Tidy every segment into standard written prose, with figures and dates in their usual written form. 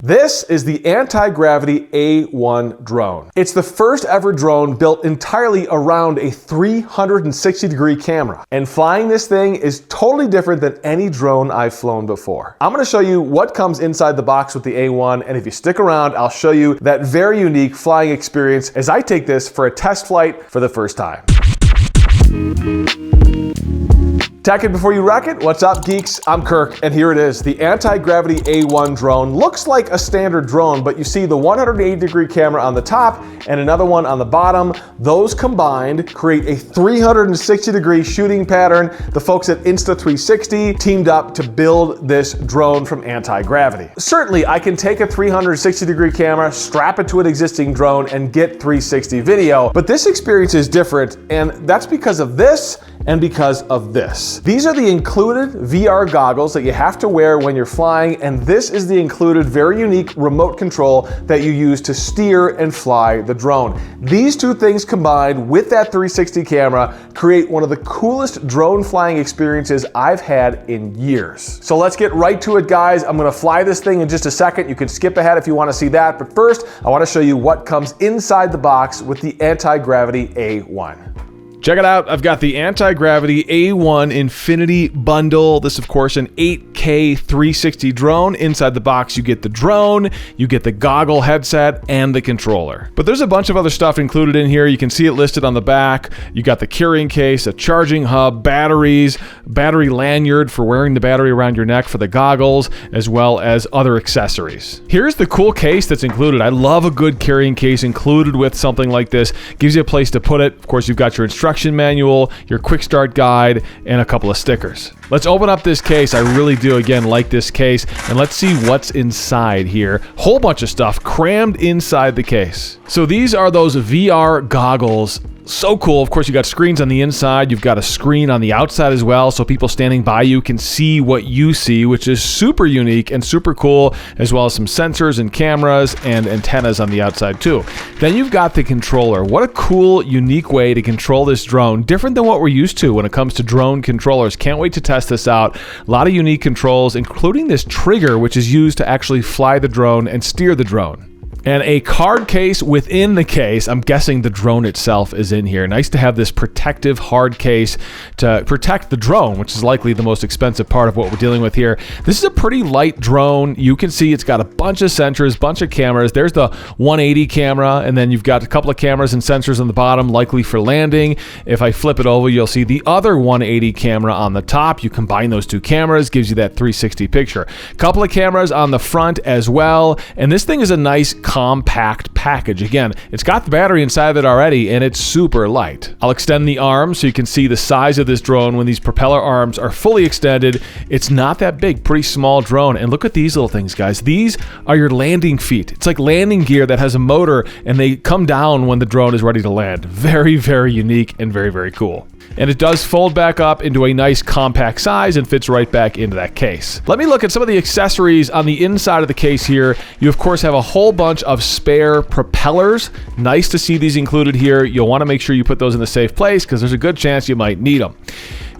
This is the AntiGravity A1 drone. It's the first ever drone built entirely around a 360-degree camera. And flying this thing is totally different than any drone I've flown before. I'm gonna show you what comes inside the box with the A1, and if you stick around, I'll show you that very unique flying experience as I take this for a test flight for the first time. Tech it before you wreck it. What's up, geeks? I'm Kirk, and here it is. The AntiGravity A1 drone looks like a standard drone, but you see the 180-degree camera on the top and another one on the bottom. Those combined create a 360-degree shooting pattern. The folks at Insta360 teamed up to build this drone from AntiGravity. Certainly, I can take a 360-degree camera, strap it to an existing drone, and get 360 video, but this experience is different, and that's because of this and because of this. These are the included VR goggles that you have to wear when you're flying, and this is the included very unique remote control that you use to steer and fly the drone. These two things combined with that 360 camera create one of the coolest drone flying experiences I've had in years. So let's get right to it, guys. I'm gonna fly this thing in just a second. You can skip ahead if you wanna see that, but first, I wanna show you what comes inside the box with the AntiGravity A1. Check it out, I've got the AntiGravity A1 Infinity Bundle. This, of course, an 8K 360 drone. Inside the box, you get the drone, you get the goggle headset, and the controller. But there's a bunch of other stuff included in here. You can see it listed on the back. You got the carrying case, a charging hub, batteries, battery lanyard for wearing the battery around your neck for the goggles, as well as other accessories. Here's the cool case that's included. I love a good carrying case included with something like this. Gives you a place to put it. Of course, you've got your instruction manual, your quick start guide, and a couple of stickers. Let's open up this case. I really do, again, like this case, and let's see what's inside here. Whole bunch of stuff crammed inside the case. So these are those VR goggles. So cool. Of course, you got screens on the inside. You've got a screen on the outside as well, so people standing by you can see what you see, which is super unique and super cool, as well as some sensors and cameras and antennas on the outside too. Then you've got the controller. What a cool, unique way to control this drone. Different than what we're used to when it comes to drone controllers. Can't wait to test this out. A lot of unique controls, including this trigger, which is used to actually fly the drone and steer the drone. And a card case within the case. I'm guessing the drone itself is in here. Nice to have this protective hard case to protect the drone, which is likely the most expensive part of what we're dealing with here. This is a pretty light drone. You can see it's got a bunch of sensors, bunch of cameras. There's the 180 camera, and then you've got a couple of cameras and sensors on the bottom, likely for landing. If I flip it over, you'll see the other 180 camera on the top. You combine those two cameras, gives you that 360 picture. Couple of cameras on the front as well, and this thing is a nice compact package. Again, it's got the battery inside of it already, and it's super light. I'll extend the arms so you can see the size of this drone when these propeller arms are fully extended. It's not that big, pretty small drone. And look at these little things, guys. These are your landing feet. It's like landing gear that has a motor, and they come down when the drone is ready to land. Very, very unique and very, very cool. And it does fold back up into a nice compact size and fits right back into that case. Let me look at some of the accessories on the inside of the case here. You, of course, have a whole bunch of spare propellers. Nice to see these included here. You'll want to make sure you put those in a safe place because there's a good chance you might need them.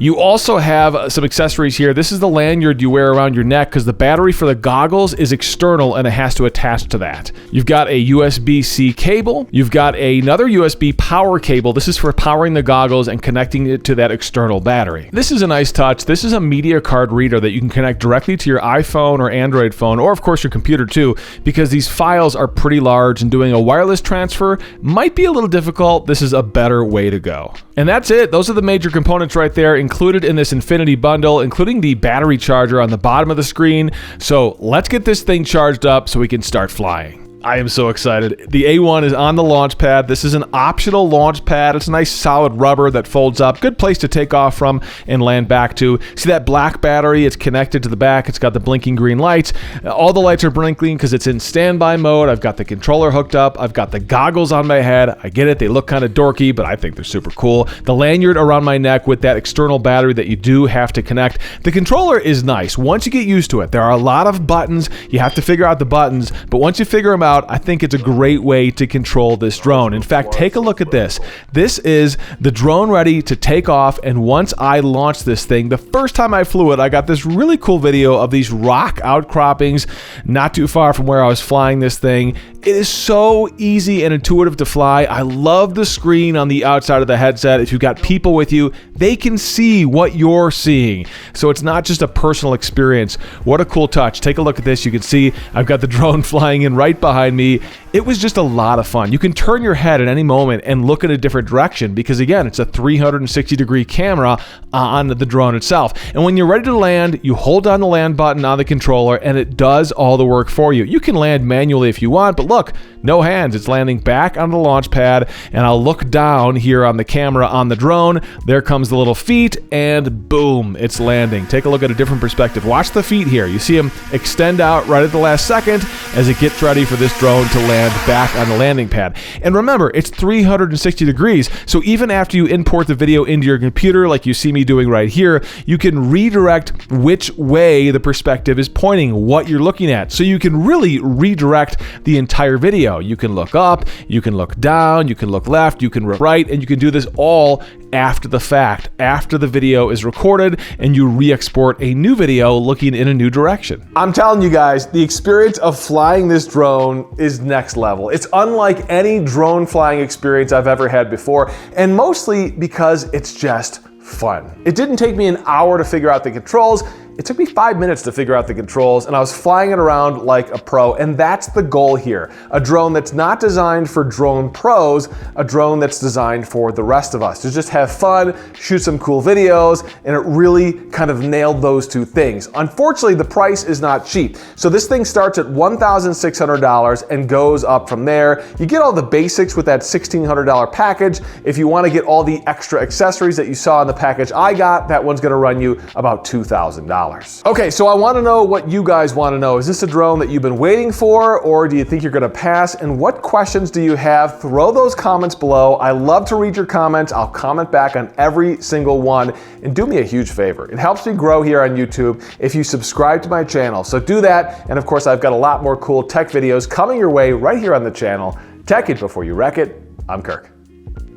You also have some accessories here. This is the lanyard you wear around your neck because the battery for the goggles is external and it has to attach to that. You've got a USB-C cable. You've got another USB power cable. This is for powering the goggles and connecting it to that external battery. This is a nice touch. This is a media card reader that you can connect directly to your iPhone or Android phone, or of course your computer too, because these files are pretty large and doing a wireless transfer might be a little difficult. This is a better way to go. And that's it. Those are the major components right there included in this Infinity Bundle, including the battery charger on the bottom of the screen. So let's get this thing charged up so we can start flying. I am so excited. The A1 is on the launch pad. This is an optional launch pad. It's a nice solid rubber that folds up. Good place to take off from and land back to. See that black battery? It's connected to the back. It's got the blinking green lights. All the lights are blinking because it's in standby mode. I've got the controller hooked up. I've got the goggles on my head. I get it. They look kind of dorky, but I think they're super cool. The lanyard around my neck with that external battery that you do have to connect. The controller is nice once you get used to it. There are a lot of buttons. You have to figure out the buttons, but once you figure them out, out, I think it's a great way to control this drone. In fact, take a look at this. This is the drone ready to take off, and once I launched this thing, the first time I flew it, I got this really cool video of these rock outcroppings not too far from where I was flying this thing. It is so easy and intuitive to fly. I love the screen on the outside of the headset. If you've got people with you, they can see what you're seeing. So it's not just a personal experience. What a cool touch. Take a look at this. You can see I've got the drone flying in right behind me. It was just a lot of fun. You can turn your head at any moment and look in a different direction because, again, it's a 360-degree camera on the drone itself. And when you're ready to land, you hold down the land button on the controller and it does all the work for you. You can land manually if you want, but look, no hands. It's landing back on the launch pad, and I'll look down here on the camera on the drone. There comes the little feet, and boom, it's landing. Take a look at a different perspective. Watch the feet here. You see them extend out right at the last second as it gets ready for this drone to land back on the landing pad. And remember, it's 360 degrees, so even after you import the video into your computer, like you see me doing right here, you can redirect which way the perspective is pointing, what you're looking at. So you can really redirect the entire video. You can look up, you can look down, you can look left, you can look right, and you can do this all after the fact, after the video is recorded and you re-export a new video looking in a new direction. I'm telling you guys, the experience of flying this drone is next level. It's unlike any drone flying experience I've ever had before, and mostly because it's just fun. It didn't take me an hour to figure out the controls. It took me 5 minutes to figure out the controls, and I was flying it around like a pro, and that's the goal here. A drone that's not designed for drone pros, a drone that's designed for the rest of us, to just have fun, shoot some cool videos, and it really kind of nailed those two things. Unfortunately, the price is not cheap. So this thing starts at $1,600 and goes up from there. You get all the basics with that $1,600 package. If you want to get all the extra accessories that you saw in the package I got, that one's going to run you about $2,000. Okay, so I want to know what you guys want to know. Is this a drone that you've been waiting for, or do you think you're going to pass? And what questions do you have? Throw those comments below. I love to read your comments. I'll comment back on every single one. And do me a huge favor. It helps me grow here on YouTube if you subscribe to my channel. So do that. And of course, I've got a lot more cool tech videos coming your way right here on the channel. Tech it before you wreck it. I'm Kirk.